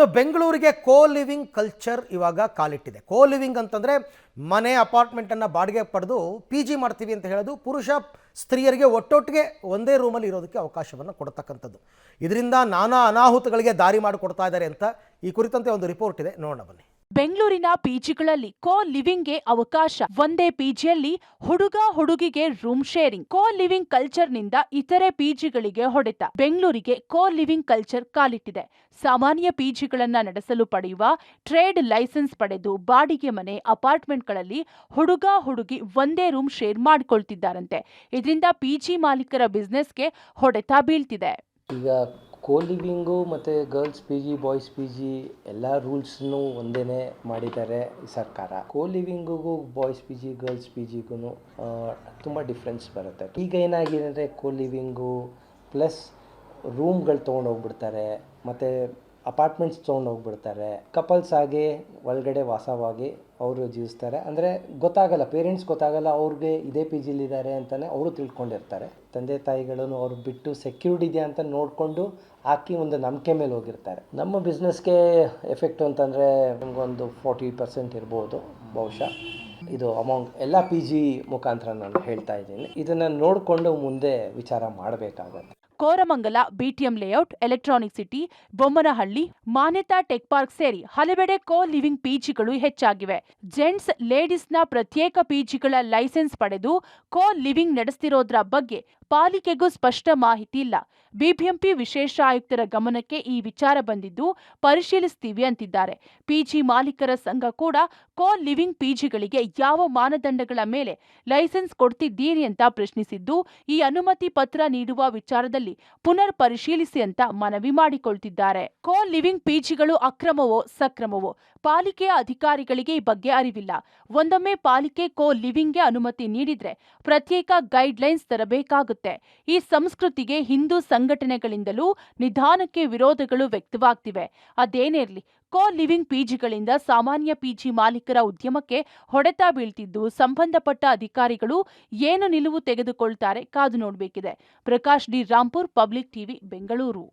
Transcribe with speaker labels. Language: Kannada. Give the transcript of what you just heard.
Speaker 1: ಇನ್ನು ಬೆಂಗಳೂರಿಗೆ ಕೋ ಲಿವಿಂಗ್ ಕಲ್ಚರ್ ಇವಾಗ ಕಾಲಿಟ್ಟಿದೆ. ಕೋ ಲಿವಿಂಗ್ ಅಂತಂದರೆ ಮನೆ ಅಪಾರ್ಟ್ಮೆಂಟನ್ನು ಬಾಡಿಗೆ ಪಡೆದು ಪಿ ಜಿ ಮಾಡ್ತೀವಿ ಅಂತ ಹೇಳೋದು, ಪುರುಷ ಸ್ತ್ರೀಯರಿಗೆ ಒಟ್ಟೊಟ್ಟಿಗೆ ಒಂದೇ ರೂಮಲ್ಲಿ ಇರೋದಕ್ಕೆ ಅವಕಾಶವನ್ನು ಕೊಡ್ತಕ್ಕಂಥದ್ದು. ಇದರಿಂದ ನಾನಾ ಅನಾಹುತಗಳಿಗೆ ದಾರಿ ಮಾಡಿಕೊಡ್ತಾ ಇದ್ದಾರೆ ಅಂತ ಈ ಕುರಿತಂತೆ ಒಂದು ರಿಪೋರ್ಟ್ ಇದೆ, ನೋಡೋಣ ಬನ್ನಿ.
Speaker 2: ಬೆಂಗಳೂರಿನ ಪಿಜಿಗಳಲ್ಲಿ ಕೋ ಲಿವಿಂಗ್ಗೆ ಅವಕಾಶ. ಒಂದೇ ಪಿಜಿಯಲ್ಲಿ ಹುಡುಗ ಹುಡುಗಿಗೆ ರೂಮ್ ಶೇರಿಂಗ್. ಕೋ ಲಿವಿಂಗ್ ಕಲ್ಚರ್ ನಿಂದ ಇತರೆ ಪಿಜಿಗಳಿಗೆ ಹೊಡೆತ. ಬೆಂಗಳೂರಿಗೆ ಕೋ ಲಿವಿಂಗ್ ಕಲ್ಚರ್ ಕಾಲಿಟ್ಟಿದೆ. ಸಾಮಾನ್ಯ ಪಿಜಿಗಳನ್ನ ನಡೆಸಲು ಪಡೆಯುವ ಟ್ರೇಡ್ ಲೈಸೆನ್ಸ್ ಪಡೆದು ಬಾಡಿಗೆ ಮನೆ ಅಪಾರ್ಟ್ಮೆಂಟ್ಗಳಲ್ಲಿ ಹುಡುಗ ಹುಡುಗಿ ಒಂದೇ ರೂಮ್ ಶೇರ್ ಮಾಡಿಕೊಳ್ತಿದ್ದಾರಂತೆ. ಇದರಿಂದ ಪಿಜಿ ಮಾಲೀಕರ ಬಿಸ್ನೆಸ್ಗೆ ಹೊಡೆತ ಬೀಳ್ತಿದೆ.
Speaker 3: ಈಗ ಕೋ ಲಿವಿಂಗು ಮತ್ತು girls P G boys P G ಎಲ್ಲ ರೂಲ್ಸ್ನು ಒಂದೇ ಮಾಡಿದ್ದಾರೆ ಸರ್ಕಾರ. ಕೋ ಲಿವಿಂಗಿಗೂ boys P G girls P ಜಿಗೂ ತುಂಬ ಡಿಫ್ರೆನ್ಸ್ ಬರುತ್ತೆ. ಈಗ ಏನಾಗಿದೆ ಅಂದರೆ ಕೋ ಲಿವಿಂಗು ಪ್ಲಸ್ ರೂಮ್ಗಳು ತೊಗೊಂಡೋಗ್ಬಿಡ್ತಾರೆ ಮತ್ತು ಅಪಾರ್ಟ್ಮೆಂಟ್ಸ್ ತೊಗೊಂಡೋಗ್ಬಿಡ್ತಾರೆ. ಕಪಲ್ಸ್ ಆಗಿ ಒಳಗಡೆ ವಾಸವಾಗಿ ಅವರು ಜೀವಿಸ್ತಾರೆ. ಅಂದರೆ ಗೊತ್ತಾಗಲ್ಲ, ಪೇರೆಂಟ್ಸ್ ಗೊತ್ತಾಗಲ್ಲ ಅವ್ರಿಗೆ ಇದೇ ಪಿ ಜಿಲಿದ್ದಾರೆ ಅಂತಲೇ ಅವರು ತಿಳ್ಕೊಂಡಿರ್ತಾರೆ. ತಂದೆ ತಾಯಿಗಳನ್ನು ಅವ್ರು ಬಿಟ್ಟು ಸೆಕ್ಯೂರ್ಡ್ ಇದೆಯಾ ಅಂತ ನೋಡಿಕೊಂಡು ಹಾಕಿ ಒಂದು ನಂಬಿಕೆ ಮೇಲೆ ಹೋಗಿರ್ತಾರೆ. ನಮ್ಮ ಬಿಸ್ನೆಸ್ಗೆ ಎಫೆಕ್ಟು ಅಂತಂದರೆ ನಮಗೊಂದು 40% ಇರ್ಬೋದು ಬಹುಶಃ. ಇದು ಅಮೌಂಟ್ ಎಲ್ಲ ಪಿ ಜಿ ಮುಖಾಂತರ ನಾನು ಹೇಳ್ತಾ ಇದ್ದೀನಿ. ಇದನ್ನು ನೋಡಿಕೊಂಡು ಮುಂದೆ ವಿಚಾರ ಮಾಡಬೇಕಾಗತ್ತೆ.
Speaker 2: Koramangala, BTM layout, electronic city, Bommanahalli, Manyata tech park ಸೇರಿ ಹಲವೆಡೆ ಕೋ ಲಿವಿಂಗ್ ಪಿಜಿಗಳು ಹೆಚ್ಚಾಗಿವೆ. ಜೆಂಟ್ಸ್, ಲೇಡೀಸ್ನ ಪ್ರತ್ಯೇಕ ಪಿಜಿಗಳ ಲೈಸೆನ್ಸ್ ಪಡೆದು ಕೋ ಲಿವಿಂಗ್ ನಡೆಸ್ತಿರೋದ್ರ ಬಗ್ಗೆ ಪಾಲಿಕೆಗೂ ಸ್ಪಷ್ಟ ಮಾಹಿತಿ ಇಲ್ಲ. ಬಿಬಿಎಂಪಿ ವಿಶೇಷ ಆಯುಕ್ತರ ಗಮನಕ್ಕೆ ಈ ವಿಚಾರ ಬಂದಿದ್ದು ಪರಿಶೀಲಿಸ್ತೀವಿ ಅಂತಿದ್ದಾರೆ. ಪಿಜಿ ಮಾಲೀಕರ ಸಂಘ ಕೂಡ ಕೋ ಲಿವಿಂಗ್ ಪಿಜಿಗಳಿಗೆ ಯಾವ ಮಾನದಂಡಗಳ ಮೇಲೆ ಲೈಸೆನ್ಸ್ ಕೊಡ್ತಿದ್ದೀರಿ ಅಂತ ಪ್ರಶ್ನಿಸಿದ್ದು, ಈ ಅನುಮತಿ ಪತ್ರ ನೀಡುವ ವಿಚಾರದಲ್ಲಿ ಪುನರ್ ಪರಿಶೀಲಿಸಿ ಅಂತ ಮನವಿ ಮಾಡಿಕೊಳ್ತಿದ್ದಾರೆ. ಕೋ ಲಿವಿಂಗ್ ಪಿಜಿಗಳು ಅಕ್ರಮವೋ ಸಕ್ರಮವೋ ಪಾಲಿಕೆಯ ಅಧಿಕಾರಿಗಳಿಗೆ ಈ ಬಗ್ಗೆ ಅರಿವಿಲ್ಲ. ಒಂದೊಮ್ಮೆ ಪಾಲಿಕೆ ಕೋ ಲಿವಿಂಗ್ಗೆ ಅನುಮತಿ ನೀಡಿದ್ರೆ ಪ್ರತ್ಯೇಕ ಗೈಡ್ಲೈನ್ಸ್ ತರಬೇಕಾಗುತ್ತೆ. ಈ ಸಂಸ್ಕೃತಿಗೆ ಹಿಂದೂ ಸಂಘಟನೆಗಳಿಂದಲೂ ನಿಧಾನಕ್ಕೆ ವಿರೋಧಗಳು ವ್ಯಕ್ತವಾಗ್ತಿವೆ. ಅದೇನಿರಲಿ, ಕೋ ಲಿವಿಂಗ್ ಪಿಜಿಗಳಿಂದ ಸಾಮಾನ್ಯ ಪಿಜಿ ಮಾಲೀಕರ ಉದ್ಯಮಕ್ಕೆ ಹೊಡೆತ ಬೀಳ್ತಿದ್ದು, ಸಂಬಂಧಪಟ್ಟ ಅಧಿಕಾರಿಗಳು ಏನು ನಿಲುವು ತೆಗೆದುಕೊಳ್ತಾರೆ ಕಾದು ನೋಡಬೇಕಿದೆ. Prakash D Rampur, public TV, Bengaluru.